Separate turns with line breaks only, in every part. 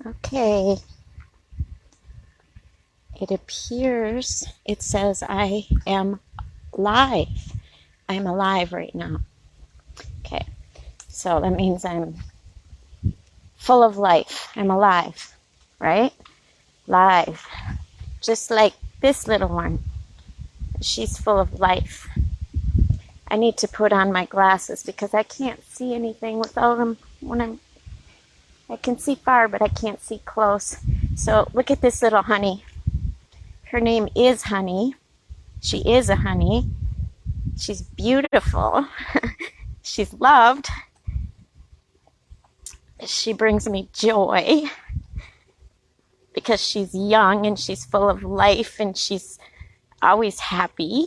Okay, it appears it says I am live. I'm alive right now. Okay, so that means I'm full of life. I'm alive, right? Live. Just like this little one. She's full of life. I need to put on my glasses because I can't see anything without them I can see far, but I can't see close. So look at this little honey. Her name is Honey. She is a honey. She's beautiful. She's loved. She brings me joy because she's young and she's full of life and she's always happy.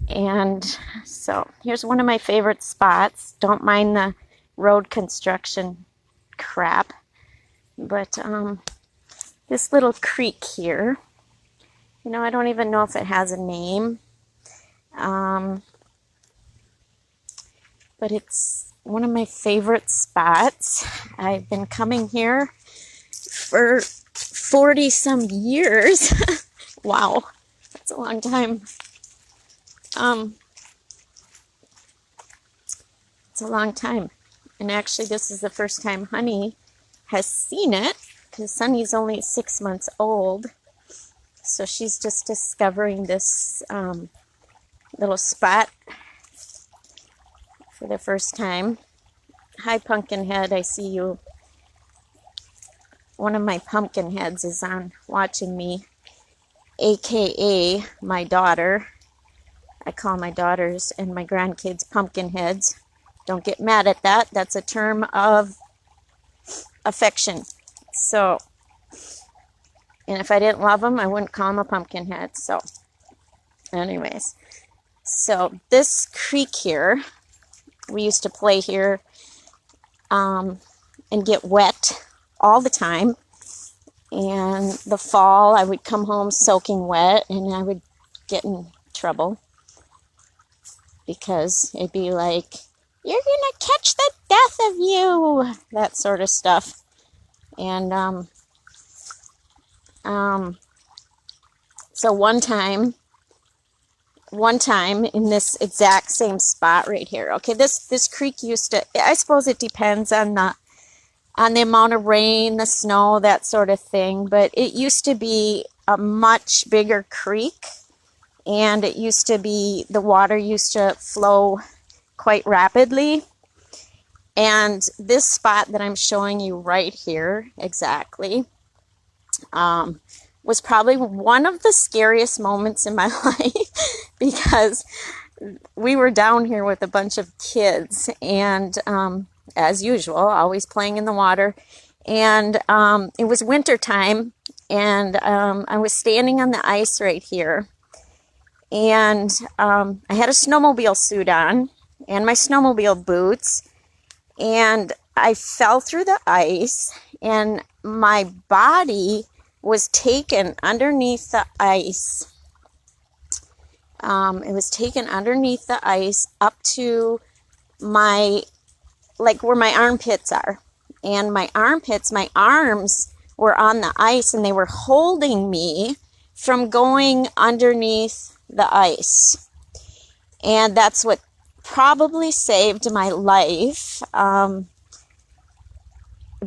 And so here's one of my favorite spots. Don't mind the road construction crap. But this little creek here, I don't even know if it has a name. But it's one of my favorite spots. I've been coming here for 40 some years. Wow, that's a long time. It's a long time. And actually this is the first time Honey has seen it because Sunny's only 6 months old. So she's just discovering this little spot for the first time. Hi, Pumpkinhead, I see you. One of my pumpkin heads is on watching me, aka my daughter. I call my daughters and my grandkids pumpkin heads. Don't get mad at that. That's a term of affection. So, and if I didn't love them, I wouldn't call them a pumpkin head. So, anyways. So, this creek here, we used to play here and get wet all the time. And the fall, I would come home soaking wet and I would get in trouble. Because it'd be like, you're going to catch the death of you. That sort of stuff. And so one time in this exact same spot right here. Okay, this creek used to, I suppose it depends on the amount of rain, the snow, that sort of thing. But it used to be a much bigger creek. And it used to be, the water used to flow quite rapidly. And this spot that I'm showing you right here, exactly, was probably one of the scariest moments in my life because we were down here with a bunch of kids and, as usual, always playing in the water. And it was winter time and I was standing on the ice right here. And I had a snowmobile suit on and my snowmobile boots. And I fell through the ice and my body was taken underneath the ice. It was taken underneath the ice up to where my armpits are. And my armpits, my arms were on the ice and they were holding me from going underneath the ice. And that's what probably saved my life,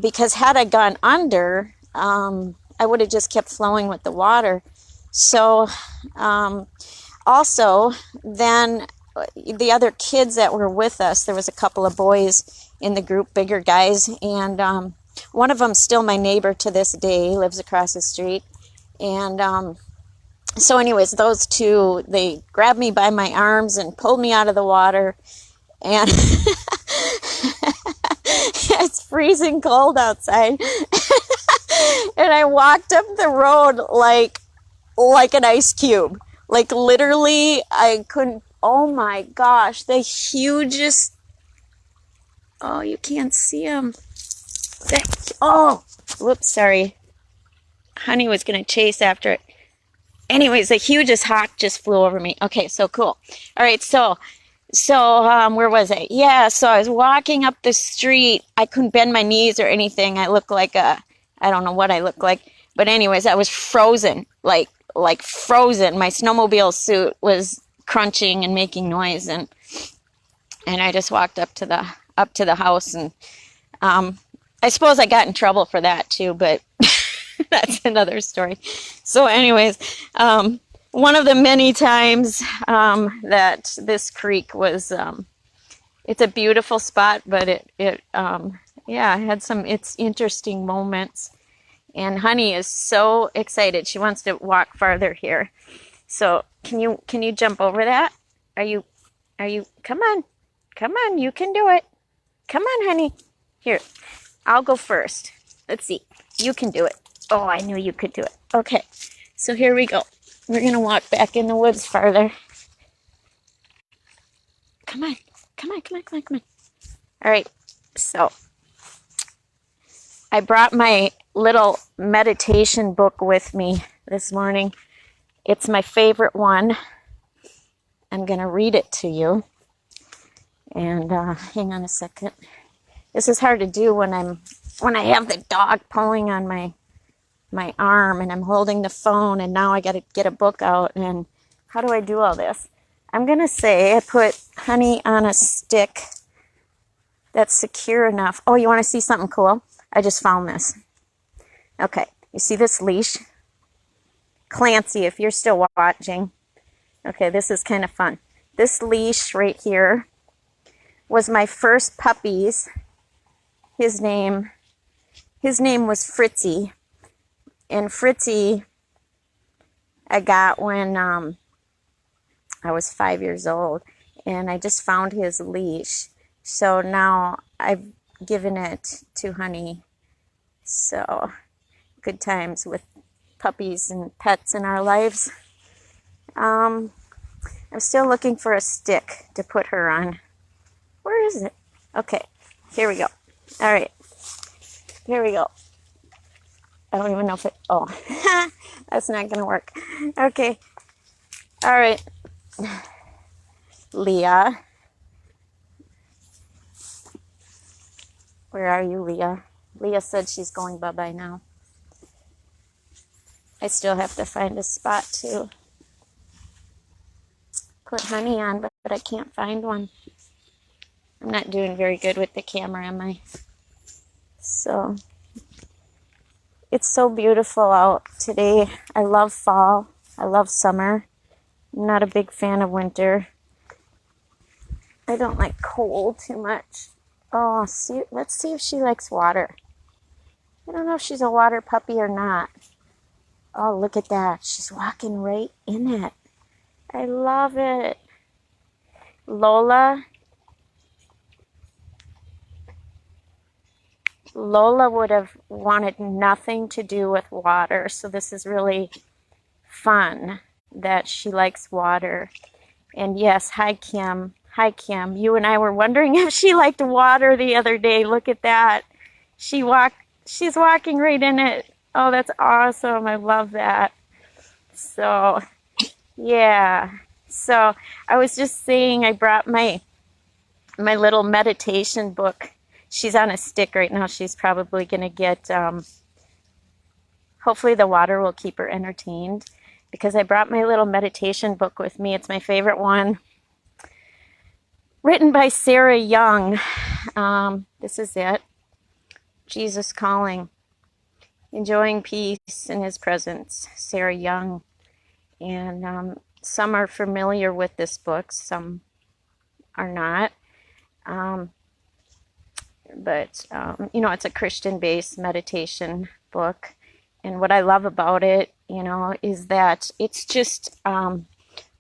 because had I gone under, I would have just kept flowing with the water. So also then the other kids that were with us, there was a couple of boys in the group, bigger guys, and one of them's still my neighbor to this day, lives across the street. And so anyways, those two, they grabbed me by my arms and pulled me out of the water. And it's freezing cold outside. And I walked up the road like an ice cube. Like literally, I couldn't, oh my gosh, the hugest, oh, you can't see them. Whoops, sorry. Honey was going to chase after it. Anyways, the hugest hawk just flew over me. Okay, so cool. All right, so where was I? Yeah, so I was walking up the street. I couldn't bend my knees or anything. I looked like a I don't know what I look like. But anyways, I was frozen, like frozen. My snowmobile suit was crunching and making noise, and I just walked up to the house, and I suppose I got in trouble for that too, but that's another story. So anyways, one of the many times that this creek was, it's a beautiful spot, but it yeah, it had some it's interesting moments. And Honey is so excited. She wants to walk farther here. So can you jump over that? Are you come on. Come on, you can do it. Come on, Honey. Here. I'll go first. Let's see. You can do it. Oh, I knew you could do it. Okay. So here we go. We're going to walk back in the woods farther. Come on. Come on, come on, come on, come on. All right. So I brought my little meditation book with me this morning. It's my favorite one. I'm going to read it to you. And hang on a second. This is hard to do when I have the dog pulling on my arm and I'm holding the phone, and now I got to get a book out. And how do I do all this? I'm going to say I put Honey on a stick that's secure enough. Oh, you want to see something cool? I just found this. Okay, you see this leash? Clancy, if you're still watching. Okay, this is kind of fun. This leash right here was my first puppy's. His name was Fritzy. And Fritzy I got when I was 5 years old. And I just found his leash. So now I've given it to Honey. So good times with puppies and pets in our lives. I'm still looking for a stick to put her on. Where is it? Okay, here we go. All right, here we go. I don't even know if it, oh, that's not going to work. Okay, all right. Leah. Where are you, Leah? Leah said she's going bye-bye now. I still have to find a spot to put Honey on, but I can't find one. I'm not doing very good with the camera, am I? So, it's so beautiful out today. I love fall. I love summer. I'm not a big fan of winter. I don't like cold too much. Oh, see, let's see if she likes water. I don't know if she's a water puppy or not. Oh, look at that. She's walking right in it. I love it. Lola would have wanted nothing to do with water, so this is really fun that she likes water. And yes, hi Kim. Hi Kim. You and I were wondering if she liked water the other day. Look at that. She's walking right in it. Oh, that's awesome. I love that. So, yeah. So, I was just saying I brought my little meditation book. She's on a stick right now. She's probably going to get, hopefully the water will keep her entertained, because I brought my little meditation book with me. It's my favorite one. Written by Sarah Young. This is it. Jesus Calling. Enjoying Peace in His Presence. Sarah Young. And some are familiar with this book. Some are not. But it's a Christian-based meditation book. And what I love about it, is that it's just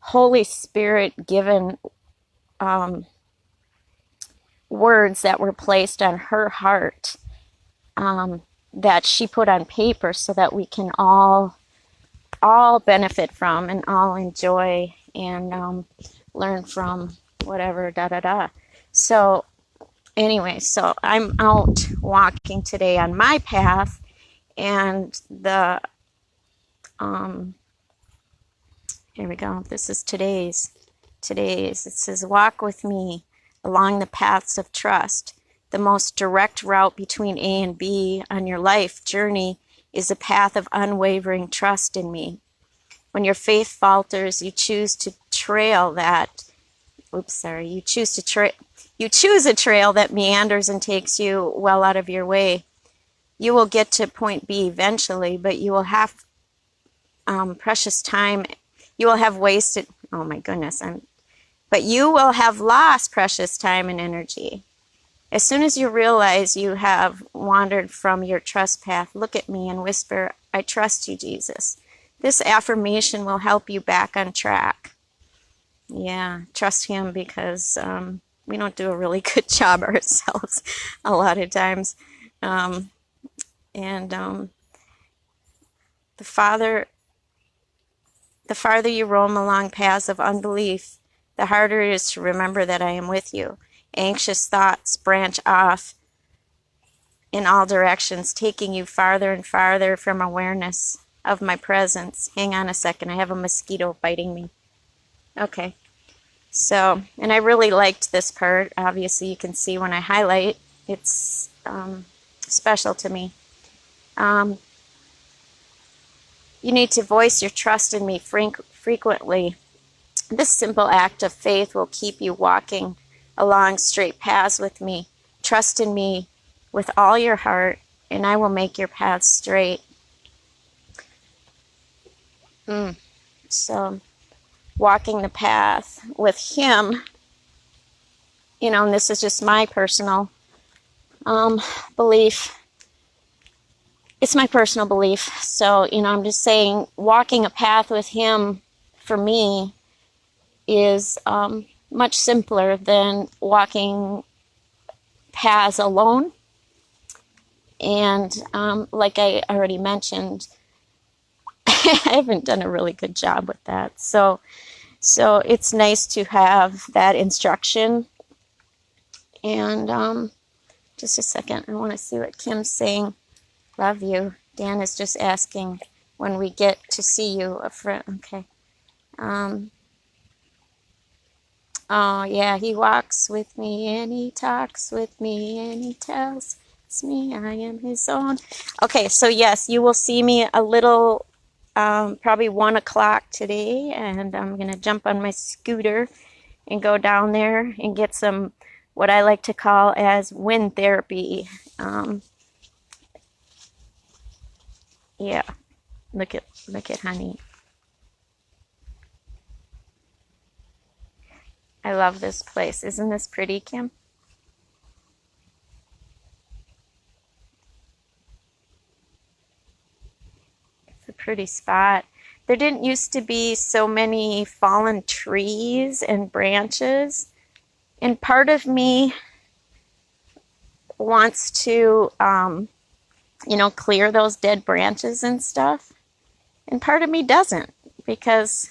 Holy Spirit given words that were placed on her heart that she put on paper so that we can all benefit from and all enjoy and learn from whatever, So anyway, so I'm out walking today on my path, and here we go. This is today's. It says, walk with me along the paths of trust. The most direct route between A and B on your life journey is a path of unwavering trust in me. When your faith falters, you choose to trail that. You choose a trail that meanders and takes you well out of your way. You will get to point B eventually, but you will have precious time. You will have wasted. Oh my goodness! But you will have lost precious time and energy. As soon as you realize you have wandered from your trust path, look at me and whisper, "I trust you, Jesus." This affirmation will help you back on track. Yeah, trust Him, because we don't do a really good job ourselves a lot of times. The farther you roam along paths of unbelief, the harder it is to remember that I am with you. Anxious thoughts branch off in all directions, taking you farther and farther from awareness of my presence. Hang on a second, I have a mosquito biting me. Okay, so, and I really liked this part. Obviously, you can see when I highlight, it's special to me. You need to voice your trust in me frequently. This simple act of faith will keep you walking along straight paths with me. Trust in me with all your heart, and I will make your path straight. So, walking the path with Him, and this is just my personal belief. It's my personal belief. So, I'm just saying, walking a path with Him, for me, is much simpler than walking paths alone. And like I already mentioned, I haven't done a really good job with that. So it's nice to have that instruction. And just a second, I want to see what Kim's saying. Love you. Dan is just asking when we get to see you up front. Okay. Oh, yeah, He walks with me and He talks with me and He tells me I am His own. Okay, so yes, you will see me a little, probably 1 o'clock today, and I'm going to jump on my scooter and go down there and get some, what I like to call as wind therapy. Yeah, look at honey. I love this place. Isn't this pretty, Kim? It's a pretty spot. There didn't used to be so many fallen trees and branches. And part of me wants to, clear those dead branches and stuff. And part of me doesn't, because,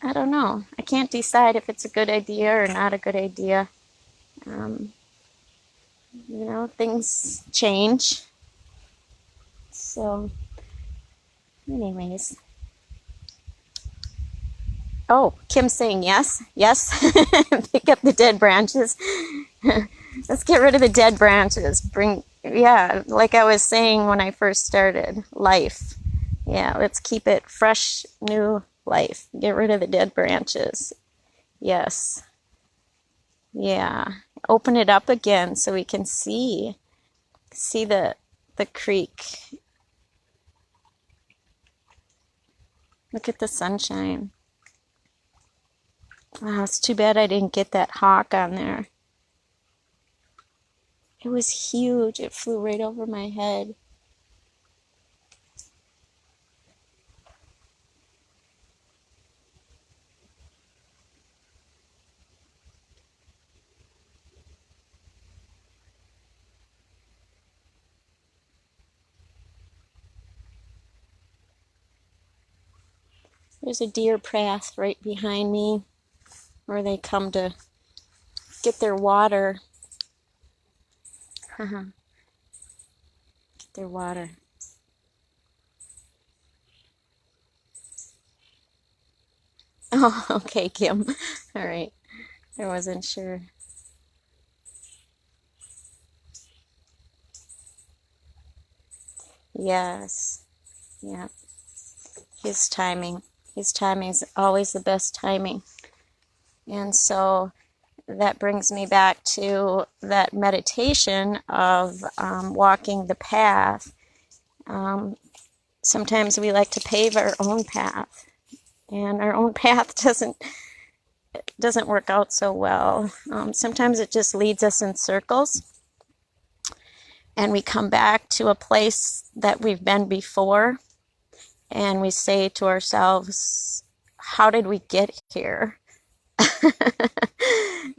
I don't know. I can't decide if it's a good idea or not a good idea. Things change. So, anyways. Oh, Kim's saying yes. Yes. Pick up the dead branches. Let's get rid of the dead branches. Like I was saying when I first started, life. Yeah, let's keep it fresh, new life. Get rid of the dead branches. Yes. Yeah. Open it up again so we can see the creek. Look at the sunshine. Wow, it's too bad I didn't get that hawk on there. It was huge. It flew right over my head. There's a deer path right behind me where they come to get their water. Get their water. Oh, okay, Kim. All right. I wasn't sure. Yes. Yeah. His timing. His timing is always the best timing. And so that brings me back to that meditation of walking the path. Sometimes we like to pave our own path, and our own path doesn't work out so well. Sometimes it just leads us in circles, and we come back to a place that we've been before, and we say to ourselves, how did we get here?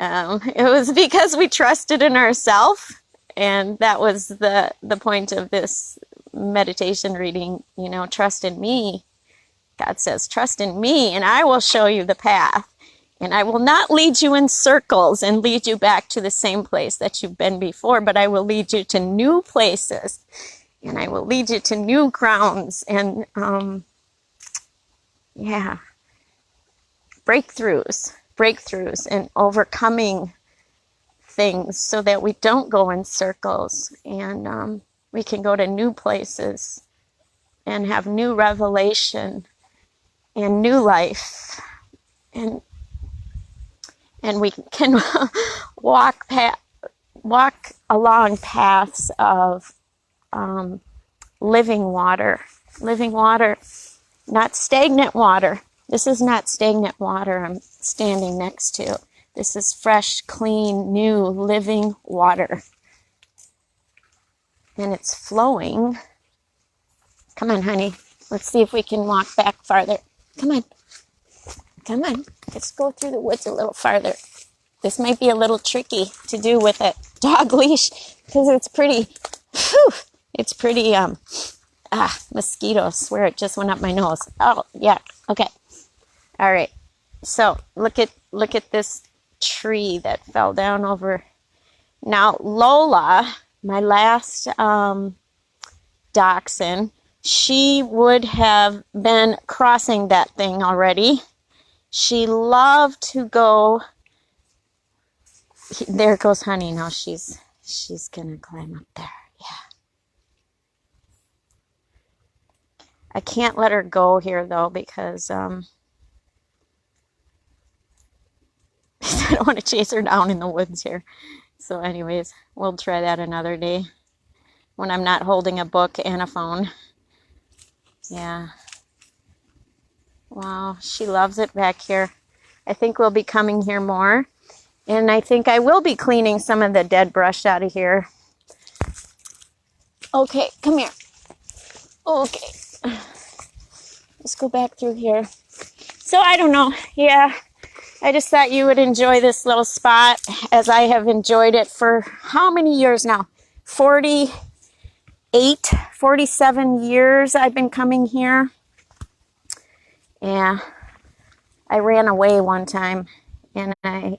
It was because we trusted in ourselves, and that was the point of this meditation reading. Trust in me. God says, trust in me, and I will show you the path. And I will not lead you in circles and lead you back to the same place that you've been before, but I will lead you to new places, and I will lead you to new grounds, and breakthroughs and overcoming things so that we don't go in circles, and we can go to new places and have new revelation and new life, and we can walk along paths of living water, not stagnant water. This is not stagnant water I'm standing next to. This is fresh, clean, new, living water. And it's flowing. Come on, honey. Let's see if we can walk back farther. Come on. Let's go through the woods a little farther. This might be a little tricky to do with a dog leash because it's pretty, mosquito. I swear it just went up my nose. Oh, yeah. Okay. All right. So look at this tree that fell down over. Now, Lola, my last dachshund, she would have been crossing that thing already. She loved to go. There goes Honey. Now she's gonna climb up there. Yeah. I can't let her go here though because I don't want to chase her down in the woods here. So anyways, we'll try that another day when I'm not holding a book and a phone. Yeah. Wow, she loves it back here. I think we'll be coming here more. And I think I will be cleaning some of the dead brush out of here. Okay, come here. Okay. Let's go back through here. So I don't know. Yeah, I just thought you would enjoy this little spot as I have enjoyed it for how many years now? 47 years I've been coming here. Yeah, I ran away one time, and I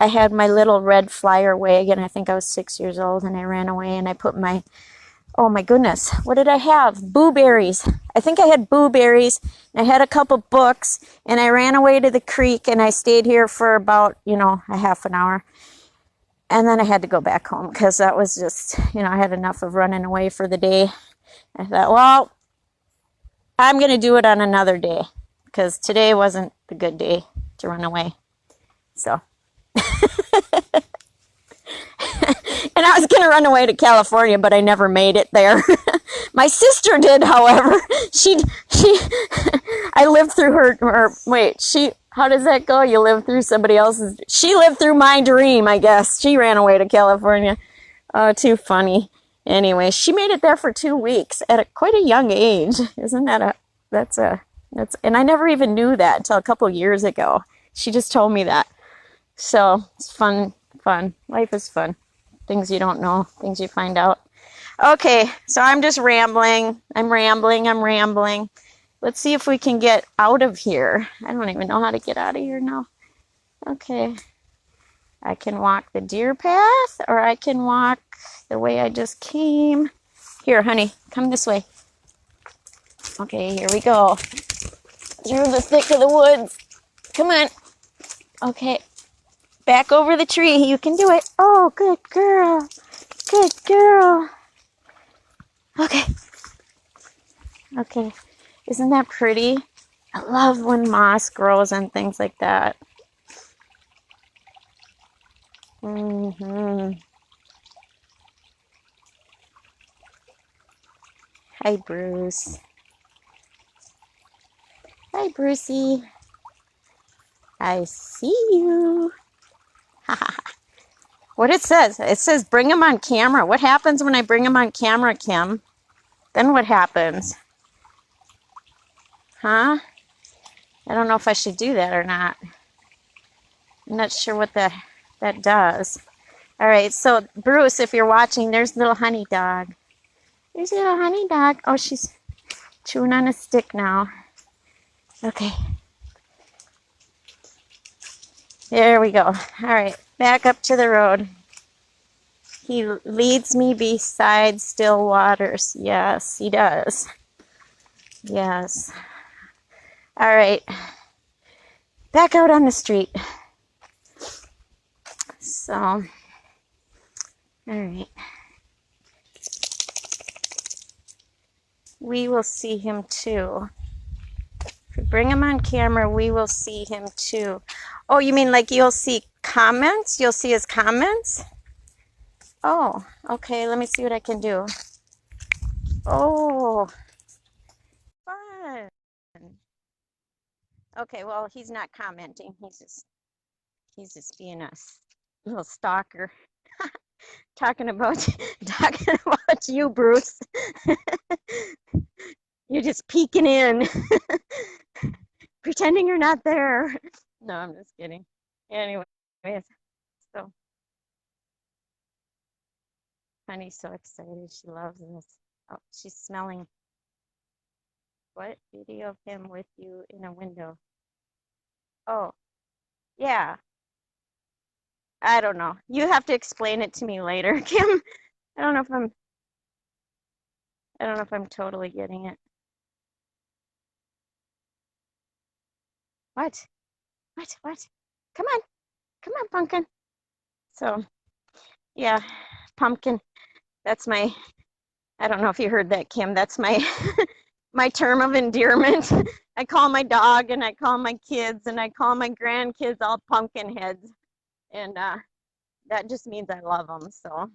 had my little red flyer wagon. I think I was 6 years old, and I ran away, and I put my, oh my goodness, what did I have? Blueberries. I think I had blueberries. I had a couple books, and I ran away to the creek, and I stayed here for about, a half an hour. And then I had to go back home because that was just, I had enough of running away for the day. I thought, well, I'm going to do it on another day because today wasn't the good day to run away. So, and I was going to run away to California, but I never made it there. My sister did, however. I lived through how does that go? You live through somebody else's. She lived through my dream, I guess. She ran away to California. Oh, too funny. Anyway, she made it there for 2 weeks at quite a young age. Isn't that and I never even knew that until a couple years ago. She just told me that. So it's fun. Life is fun. Things you don't know, things you find out. Okay, so I'm just rambling. I'm rambling. Let's see if we can get out of here. I don't even know how to get out of here now. Okay. I can walk the deer path, or I can walk the way I just came. Here, honey, come this way. Okay, here we go. Through the thick of the woods. Come on. Okay. Back over the tree. You can do it. Oh, good girl. Good girl. Okay. Okay. Isn't that pretty? I love when moss grows and things like that. Mm-hmm. Hi, Bruce. Hi, Brucey. I see you. What it says bring him on camera. What happens when I bring him on camera, Kim? Then what happens? Huh? I don't know if I should do that or not. I'm not sure what that does. All right, so Bruce, if you're watching, there's little honey dog. There's little honey dog. Oh, she's chewing on a stick now. Okay. There we go. All right, back up to the road. He leads me beside still waters. Yes, he does. Yes. All right. Back out on the street. So, all right. We will see him too. If we bring him on camera, we will see him too. Oh, you mean like you'll see comments? You'll see his comments? Oh, okay. Let me see what I can do. Oh, fun. Okay, well, he's not commenting. He's just being a little stalker. talking about you, Bruce. You're just peeking in, pretending you're not there. No, I'm just kidding. Anyways, so Honey's so excited. She loves this. Oh, she's smelling. What? Video of him with you in a window. Oh, yeah. I don't know. You have to explain it to me later, Kim. I don't know if I'm totally getting it. What? What? Come on, pumpkin. So, yeah, pumpkin. That's my, I don't know if you heard that, Kim. That's my my term of endearment. I call my dog and I call my kids and I call my grandkids all pumpkin heads. And that just means I love them. So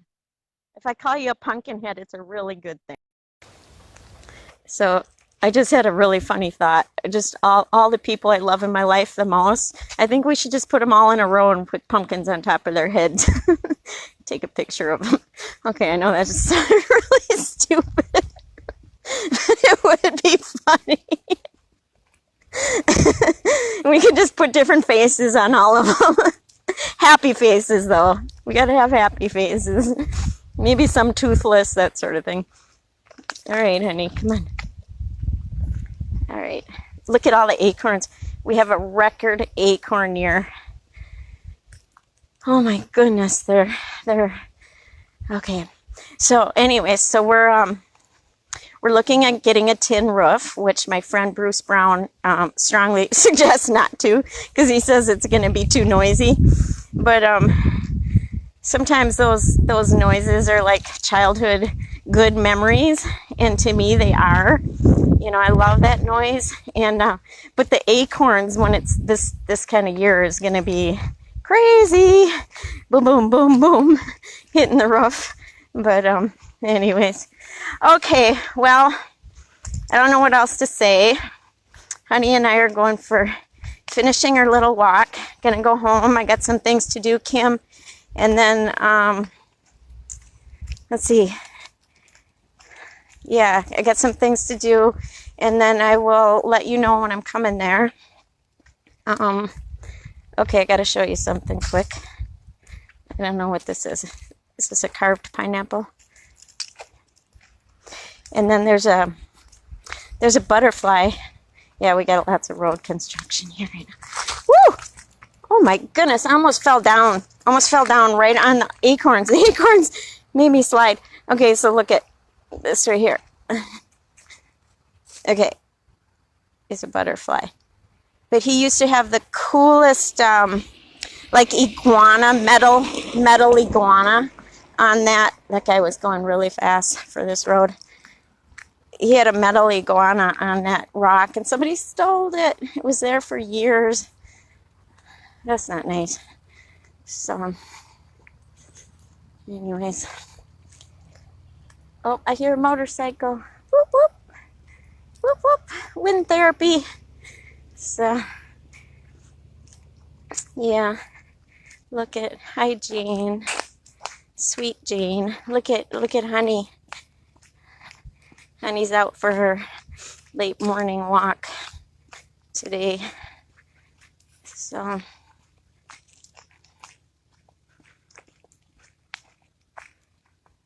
if I call you a pumpkin head, it's a really good thing. So I just had a really funny thought. Just all the people I love in my life the most, I think we should just put them all in a row and put pumpkins on top of their heads. Take a picture of them. Okay, I know that just sounded really stupid. It would be funny. We could just put different faces on all of them. Happy faces, though. We gotta have happy faces. Maybe some toothless, that sort of thing. All right, honey, come on. All right, look at all the acorns. We have a record acorn year. Oh my goodness, they're okay. So anyways, so we're looking at getting a tin roof, which my friend Bruce Brown strongly suggests not to, because he says it's going to be too noisy. But sometimes those noises are like childhood good memories, and to me they are. You know, I love that noise. And but the acorns, when it's this kind of year, is going to be crazy. Boom, boom, boom, boom, hitting the roof. But anyways. Okay, well, I don't know what else to say. Honey and I are going for finishing our little walk. Gonna go home. I got some things to do, Kim. And then, let's see. Yeah, I got some things to do. And then I will let you know when I'm coming there. Okay, I gotta show you something quick. I don't know what this is. Is this a carved pineapple? And then there's a butterfly. Yeah, we got lots of road construction here right now. Woo! Oh my goodness, I almost fell down. Almost fell down right on the acorns. The acorns made me slide. Okay, so look at this right here. Okay, it's a butterfly. But he used to have the coolest, like iguana, metal iguana on that. That guy was going really fast for this road. he had a metal iguana on that rock, and somebody stole it. It was there for years. That's not nice. So, anyways. Oh, I hear a motorcycle. Whoop, whoop. Whoop, whoop. Wind therapy. So, yeah. Look at, hi, Jane. Sweet Jane. Look at Honey. Honey's out for her late morning walk today. So,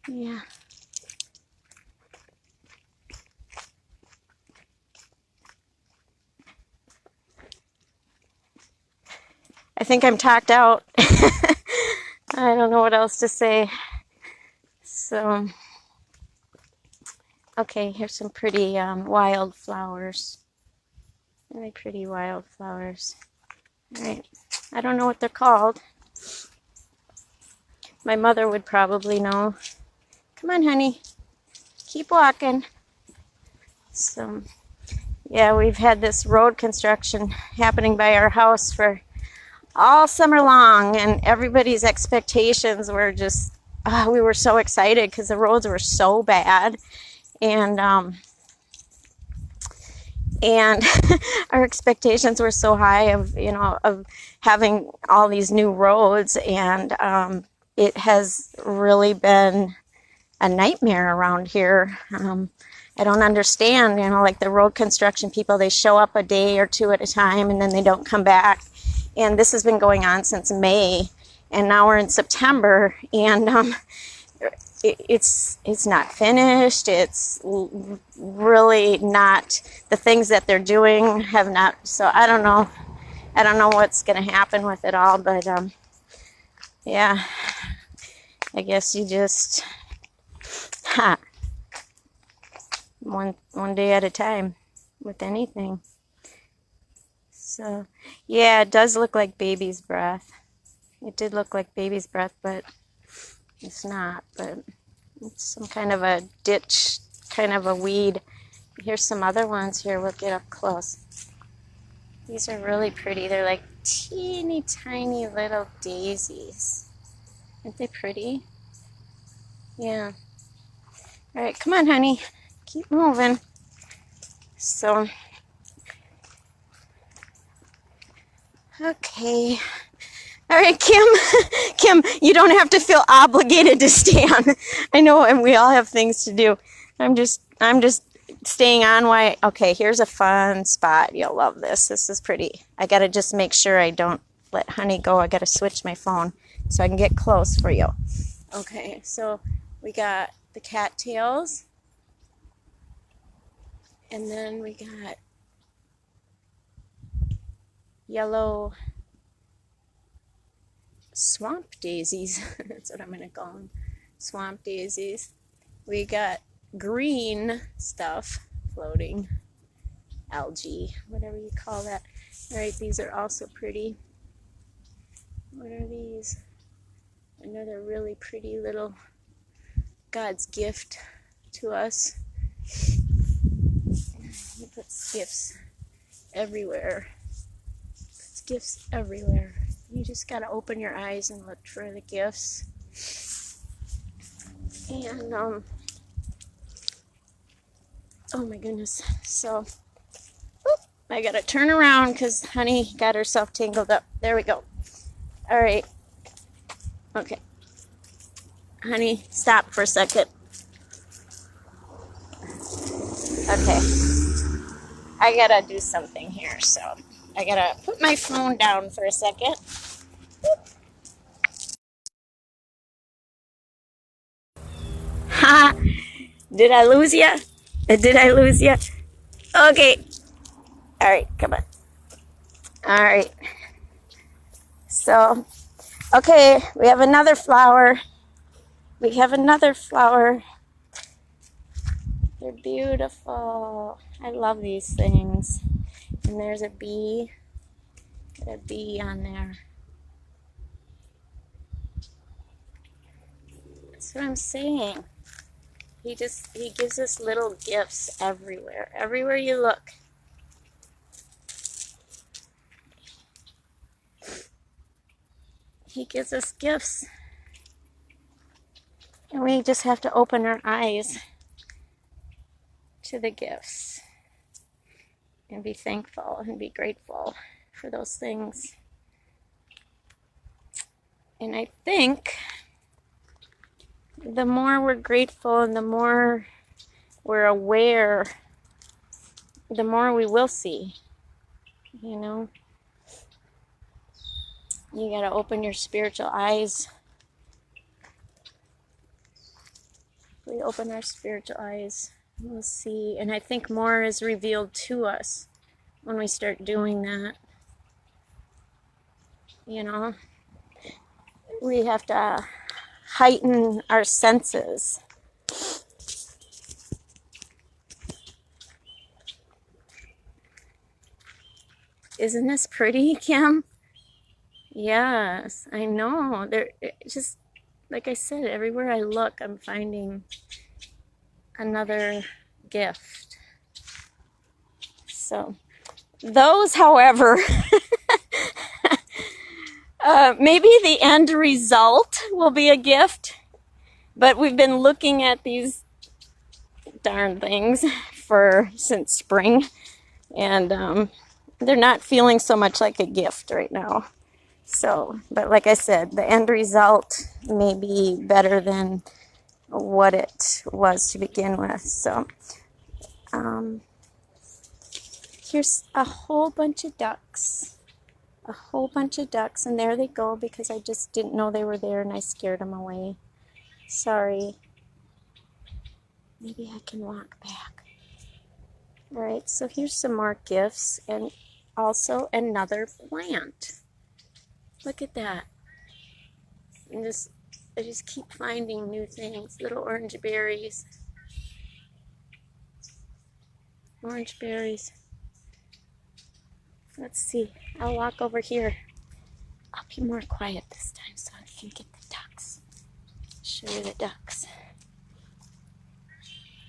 yeah. I think I'm talked out. I don't know what else to say. So, okay, here's some pretty wildflowers. Really pretty wildflowers. All right, I don't know what they're called. My mother would probably know. Come on, honey. Keep walking. So, yeah, we've had this road construction happening by our house for all summer long, and everybody's expectations were just, we were so excited because the roads were so bad. And our expectations were so high of having all these new roads, and it has really been a nightmare around here. I don't understand, like the road construction people, they show up a day or two at a time and then they don't come back. And this has been going on since May, and now we're in September, and it's not finished. It's really not, the things that they're doing have not, so I don't know what's going to happen with it all, but yeah, I guess you just one day at a time with anything. So yeah, it does look like baby's breath. It did look like baby's breath, but it's not, but it's some kind of a ditch, kind of a weed. Here's some other ones here. We'll get up close. These are really pretty. They're like teeny tiny little daisies. Aren't they pretty? Yeah. All right, come on, honey. Keep moving. So, okay. All right, Kim. Kim, you don't have to feel obligated to stay on. I know, and we all have things to do. I'm just staying on. Why? Okay, here's a fun spot. You'll love this. This is pretty. I gotta just make sure I don't let Honey go. I gotta switch my phone so I can get close for you. Okay, so we got the cattails, and then we got yellow swamp daisies. That's what I'm going to call them. Swamp daisies. We got green stuff floating. Algae, whatever you call that. Alright, these are also pretty. What are these? Another really pretty little God's gift to us. He puts gifts everywhere. Puts gifts everywhere. You just gotta open your eyes and look for the gifts. And oh my goodness. So I gotta turn around because Honey got herself tangled up. There we go. All right. Okay. Honey, stop for a second. Okay. I gotta do something here, so I gotta put my phone down for a second. Ha! Did I lose you? Did I lose you? Okay. All right, come on. All right. So, okay, we have another flower. We have another flower. They're beautiful. I love these things. And there's a bee. Got a bee on there. That's what I'm saying. He gives us little gifts everywhere. Everywhere you look. He gives us gifts. And we just have to open our eyes to the gifts and be thankful and be grateful for those things. And I think the more we're grateful and the more we're aware, the more we will see. You know, you got to open your spiritual eyes. If we open our spiritual eyes, we'll see. And I think more is revealed to us when we start doing that. You know, we have to heighten our senses. Isn't this pretty, Kim? Yes, I know. There, just like I said, everywhere I look, I'm finding another gift. So, those, however, maybe the end result will be a gift, but we've been looking at these darn things since spring, and they're not feeling so much like a gift right now. So, but like I said, the end result may be better than what it was to begin with. So, here's a whole bunch of ducks. A whole bunch of ducks, and there they go because I just didn't know they were there and I scared them away. Sorry. Maybe I can walk back. All right, so here's some more gifts and also another plant. Look at that. And I just keep finding new things. Little orange berries. Orange berries. Let's see. I'll walk over here. I'll be more quiet this time so I can get the ducks. Show you the ducks.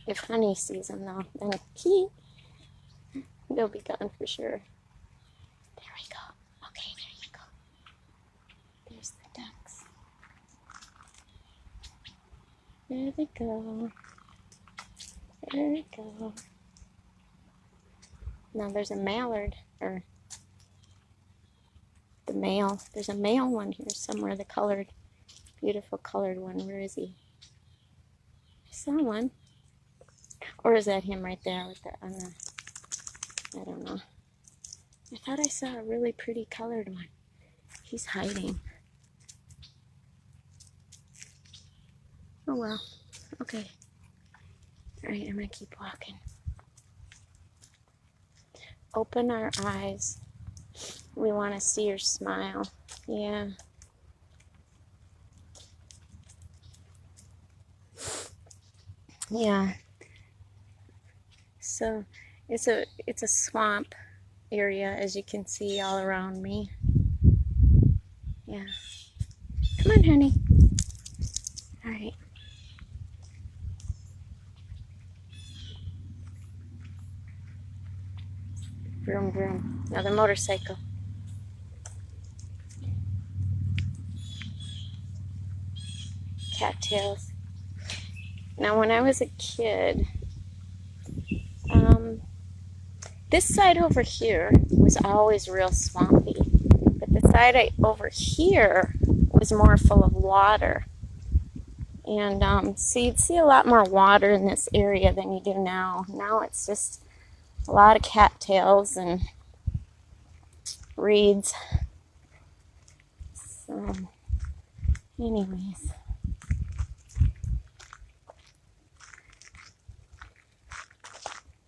If Honey sees them though, then they'll be gone for sure. There we go. Okay, there you go. There's the ducks. There they go. There we go. Now there's a mallard, or the male. There's a male one here somewhere, the colored, beautiful colored one. Where is he? I saw one. Or is that him right there with the, I don't know. I thought I saw a really pretty colored one. He's hiding. Oh well. Okay. Alright, I'm gonna keep walking. Open our eyes. We want to see your smile. Yeah. Yeah. So it's a swamp area, as you can see all around me. Yeah. Come on, honey. All right. Vroom, vroom. Another motorcycle. Cattails. Now, when I was a kid, this side over here was always real swampy, but the side over here was more full of water. And so you'd see a lot more water in this area than you do now. Now it's just a lot of cattails and reeds. So, anyways.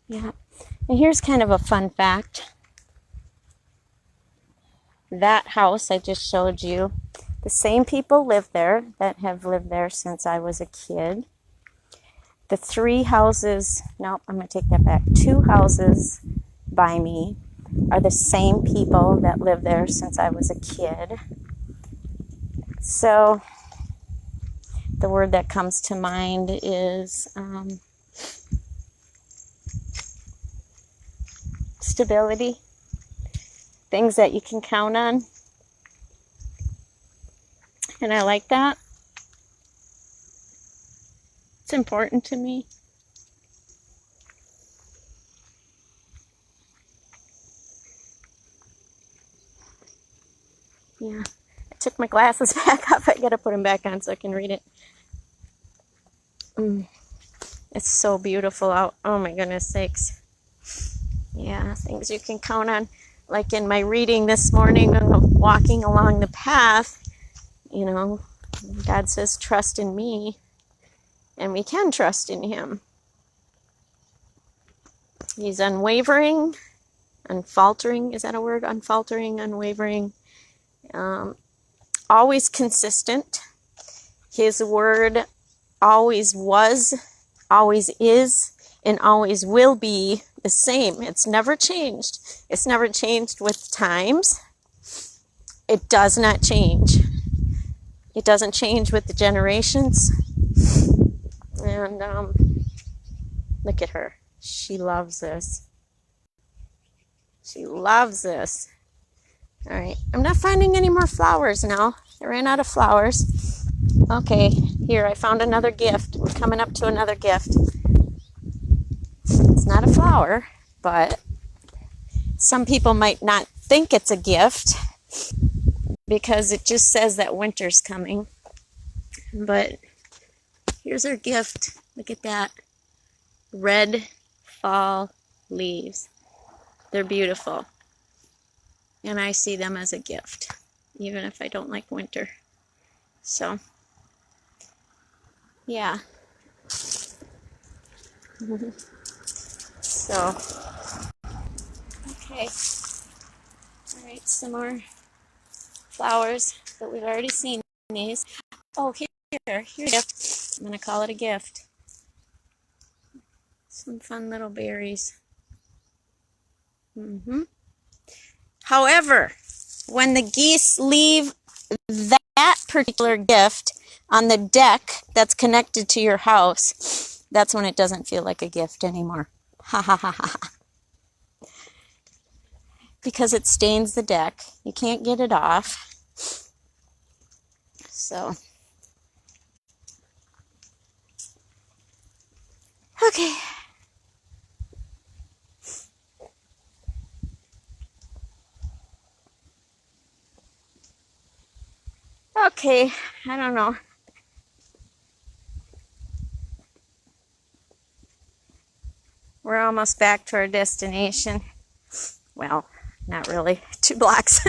Yeah. And here's kind of a fun fact. That house I just showed you, the same people live there that have lived there since I was a kid. The 3 houses, no, I'm going to take that back. 2 houses by me are the same people that live there since I was a kid. So the word that comes to mind is stability. Things that you can count on. And I like that. It's important to me. Yeah. I took my glasses back off. I gotta put them back on so I can read it. It's so beautiful out. Oh my goodness sakes. Yeah, things you can count on. Like in my reading this morning, walking along the path, you know, God says, trust in me. And we can trust in him. He's unwavering, unfaltering. Is that a word? Unfaltering, unwavering. Always consistent. His word always was, always is, and always will be the same. It's never changed. It's never changed with times. It does not change. It doesn't change with the generations. And look at her. She loves this. She loves this. All right. I'm not finding any more flowers now. I ran out of flowers. Okay. Here, I found another gift. We're coming up to another gift. It's not a flower, but some people might not think it's a gift because it just says that winter's coming. But here's our gift. Look at that. Red fall leaves. They're beautiful. And I see them as a gift, even if I don't like winter. So, yeah. So, okay. All right, some more flowers, but we've already seen these. Oh, here's a gift. I'm going to call it a gift. Some fun little berries. However, when the geese leave that particular gift on the deck that's connected to your house, that's when it doesn't feel like a gift anymore. Ha ha ha ha. Because it stains the deck. You can't get it off. So, okay. Okay, I don't know. We're almost back to our destination. Well, not really. 2 blocks.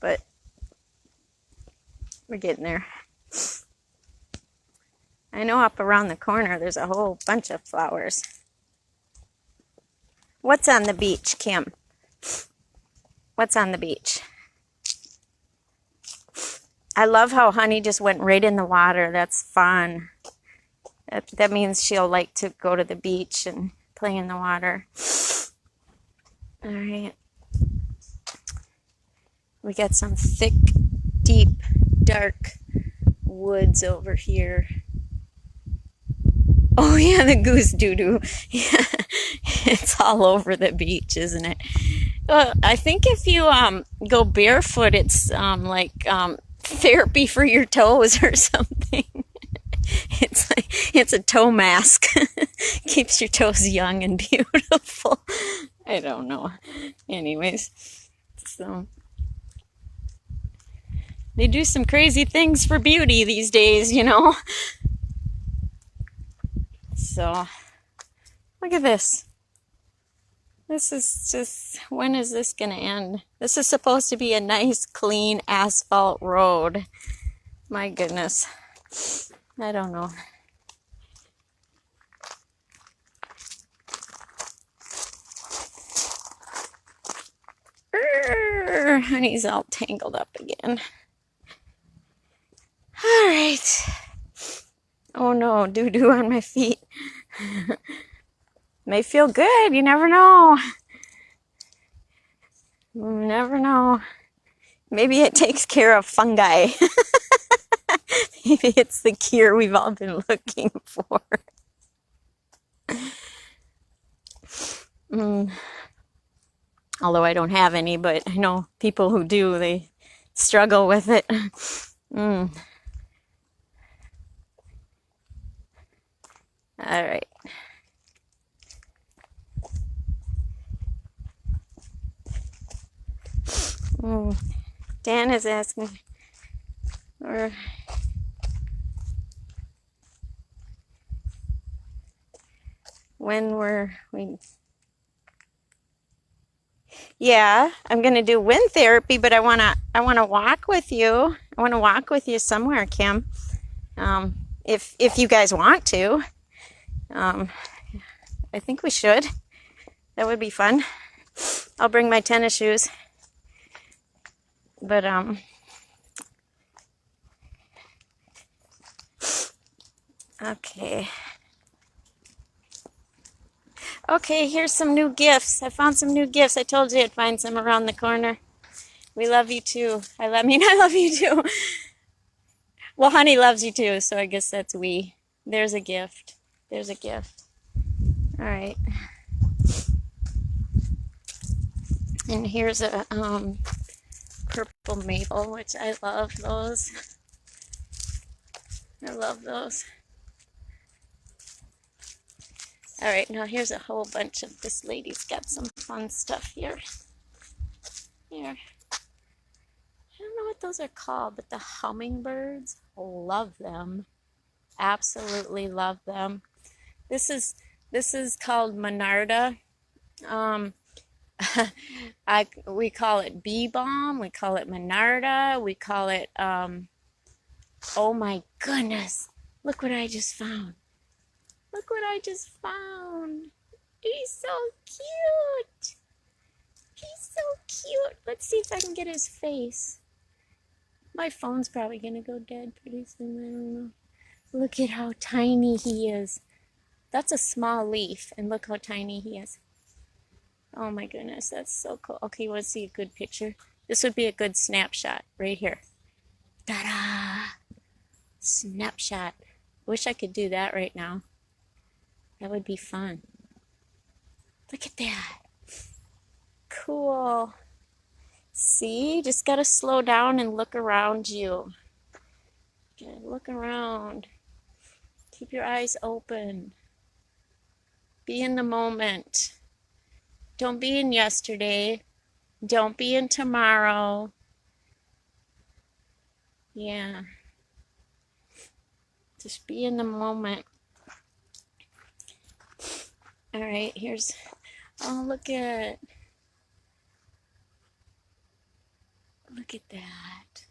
But we're getting there. I know up around the corner there's a whole bunch of flowers. What's on the beach, Kim? What's on the beach? I love how Honey just went right in the water. That's fun. That means she'll like to go to the beach and play in the water. All right. We got some thick, deep, dark woods over here. Oh yeah, the goose doo-doo. Yeah, it's all over the beach, isn't it? I think if you go barefoot, it's like therapy for your toes or something. It's a toe mask. Keeps your toes young and beautiful. I don't know. Anyways, so they do some crazy things for beauty these days, you know. So look at this. This is just, when is this going to end? This is supposed to be a nice, clean asphalt road. My goodness. I don't know. Honey's all tangled up again. All right. Oh no, doo-doo on my feet. May feel good. You never know. You never know. Maybe it takes care of fungi. Maybe it's the cure we've all been looking for. Although I don't have any, but I know people who do, they struggle with it. All right. Dan is asking, or when we. Yeah, I'm gonna do wind therapy, but I wanna walk with you. I wanna walk with you somewhere, Kim. If you guys want to, I think we should. That would be fun. I'll bring my tennis shoes. But okay. Okay, here's some new gifts. I found some new gifts. I told you I'd find some around the corner. We love you too. I love you too. Well, honey loves you too, so I guess that's we. There's a gift. There's a gift. All right. And here's a purple maple, which I love those. I love those. All right, now here's a whole bunch of, this lady's got some fun stuff here. Here. I don't know what those are called, but the hummingbirds, love them. Absolutely love them. This is called Monarda. We call it bee balm. We call it Monarda. We call it oh my goodness! Look what I just found. Look what I just found. He's so cute. He's so cute. Let's see if I can get his face. My phone's probably gonna go dead pretty soon. I don't know. Look at how tiny he is. That's a small leaf, and look how tiny he is. Oh my goodness, that's so cool. Okay, you want to see a good picture? This would be a good snapshot right here. Ta-da! Snapshot. Wish I could do that right now. That would be fun. Look at that. Cool. See, just gotta slow down and look around you. Okay, look around. Keep your eyes open. Be in the moment. Don't be in yesterday. Don't be in tomorrow. Yeah. Just be in the moment. All right, here's, oh, look at that.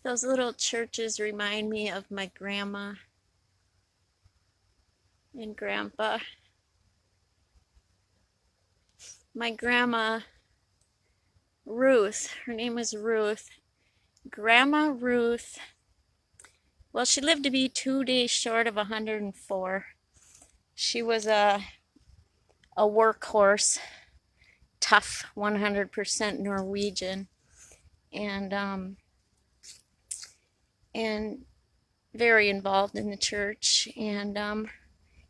Those little churches remind me of my grandma and grandpa. My grandma, Ruth, her name was Ruth. Grandma Ruth, well, she lived to be 2 days short of 104. She was a workhorse, tough, 100% Norwegian, and very involved in the church. And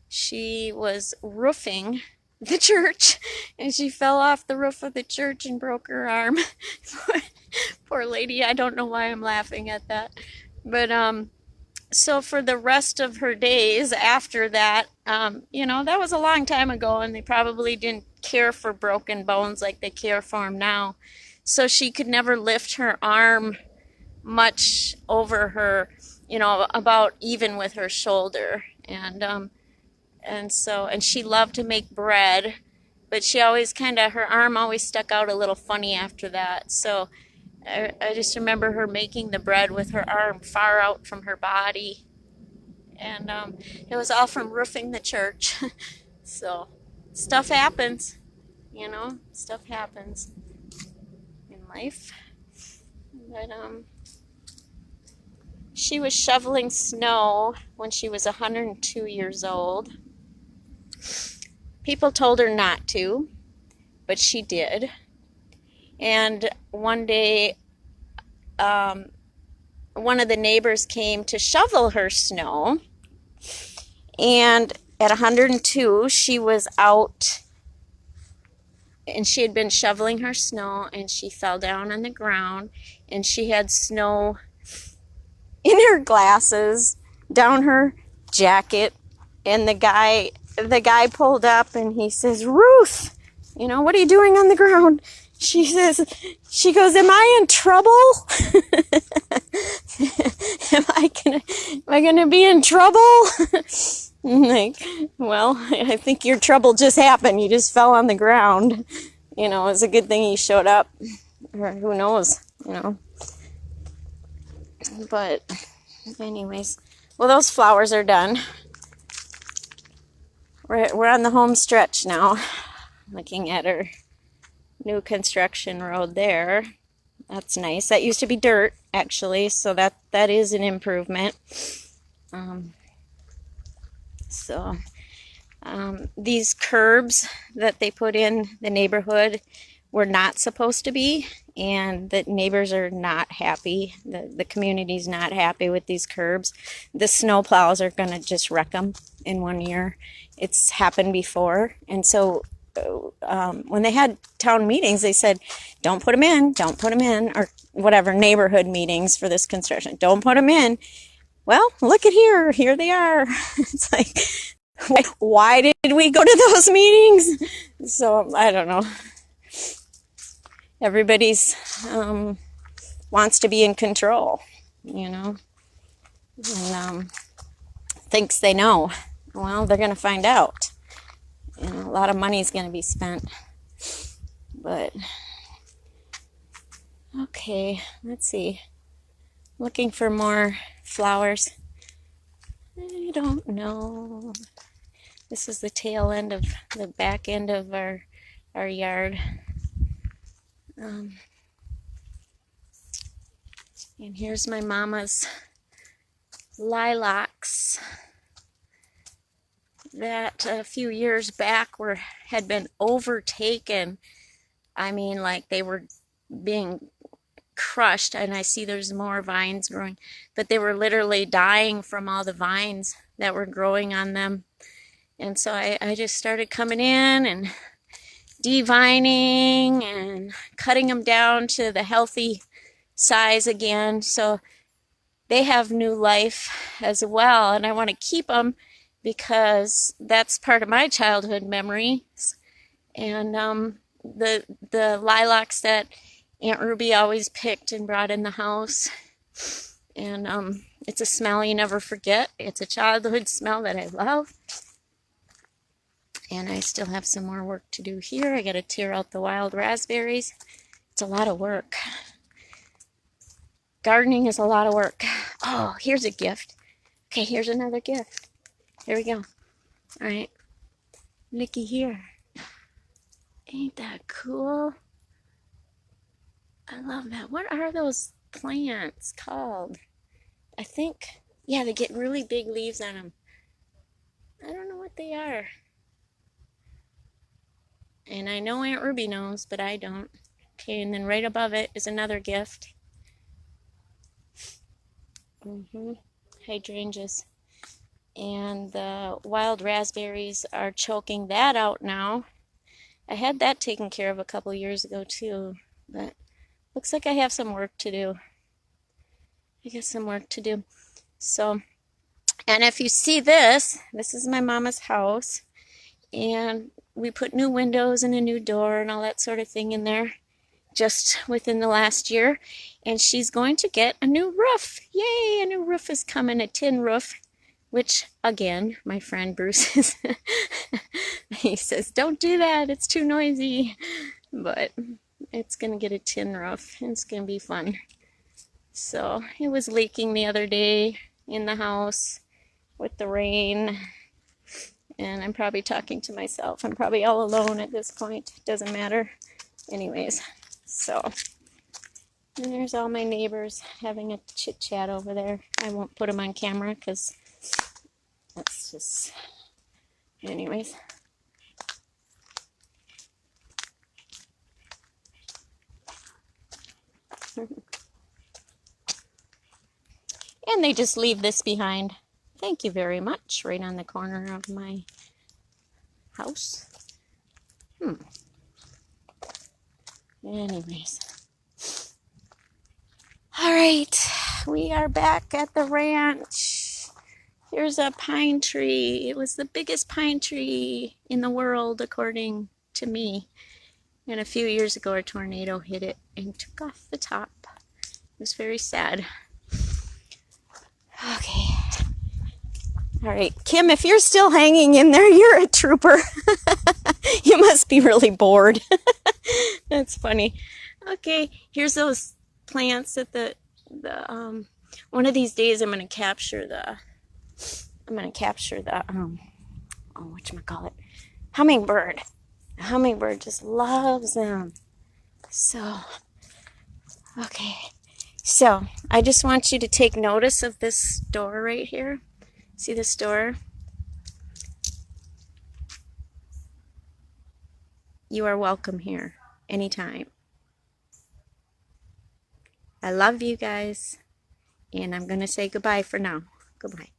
she was roofing the church, and she fell off the roof of the church and broke her arm. Poor lady. I don't know why I'm laughing at that, but so for the rest of her days after that, that was a long time ago, and they probably didn't care for broken bones like they care for them now. So she could never lift her arm much over her, about even with her shoulder. And she loved to make bread, but she always her arm always stuck out a little funny after that. So I just remember her making the bread with her arm far out from her body. And it was all from roofing the church. So stuff happens, stuff happens in life. But she was shoveling snow when she was 102 years old. People told her not to, but she did. And one day one of the neighbors came to shovel her snow, and at 102 she was out, and she had been shoveling her snow, and she fell down on the ground, and she had snow in her glasses, down her jacket, and the guy pulled up and he says, "Ruth, what are you doing on the ground?" She goes, "Am I in trouble? Am I gonna be in trouble?" I'm like, "Well, I think your trouble just happened. You just fell on the ground. It's a good thing he showed up, or who knows, But anyways, well, those flowers are done. We're on the home stretch now, looking at our new construction road there. That's nice. That used to be dirt, actually, so that is an improvement. These curbs that they put in the neighborhood were not supposed to be, and the neighbors are not happy. The community's not happy with these curbs. The snow plows are going to just wreck them in 1 year. It's happened before, and so when they had town meetings, they said, don't put them in, or whatever, neighborhood meetings for this construction. Don't put them in. Well, look at here they are. It's like, why did we go to those meetings? So, I don't know. Everybody's wants to be in control, and thinks they know. Well, they're going to find out. A lot of money is going to be spent. But, okay, let's see. Looking for more flowers. I don't know. This is the tail end of the back end of our yard. And here's my mama's lilacs that a few years back had been overtaken. I mean, like they were being crushed, and I see there's more vines growing, but they were literally dying from all the vines that were growing on them. And so I just started coming in and devining and cutting them down to the healthy size again, so they have new life as well. And I want to keep them because that's part of my childhood memories. And the lilacs that Aunt Ruby always picked and brought in the house, and it's a smell you never forget. It's a childhood smell that I love. And I still have some more work to do here. I got to tear out the wild raspberries. It's a lot of work. Gardening is a lot of work. Oh, here's a gift. Okay, here's another gift. Here we go. All right. Looky here. Ain't that cool? I love that. What are those plants called? I think, yeah, they get really big leaves on them. I don't know what they are. And I know Aunt Ruby knows, but I don't. Okay, and then right above it is another gift. Hydrangeas. And the wild raspberries are choking that out now. I had that taken care of a couple years ago too, but looks like I have some work to do. So, and if you see this is my mama's house, and we put new windows and a new door and all that sort of thing in there just within the last year, and she's going to get a new roof. Yay, a new roof is coming, a tin roof, which, again, my friend Bruce he says, don't do that, it's too noisy. But it's going to get a tin roof, and it's going to be fun. So, it was leaking the other day in the house with the rain, and I'm probably talking to myself. I'm probably all alone at this point. Doesn't matter. Anyways, so, and there's all my neighbors having a chit-chat over there. I won't put them on camera because that's just, anyways. And they just leave this behind. Thank you very much. Right on the corner of my house. Anyways. All right. We are back at the ranch. Here's a pine tree. It was the biggest pine tree in the world, according to me. And a few years ago, a tornado hit it and took off the top. It was very sad. Okay. All right, Kim, if you're still hanging in there, you're a trooper. You must be really bored. That's funny. Okay, here's those plants at the one of these days I'm gonna capture the whatchamacallit, hummingbird. The hummingbird just loves them. So okay. So I just want you to take notice of this door right here. See this door? You are welcome here anytime. I love you guys, and I'm going to say goodbye for now. Goodbye.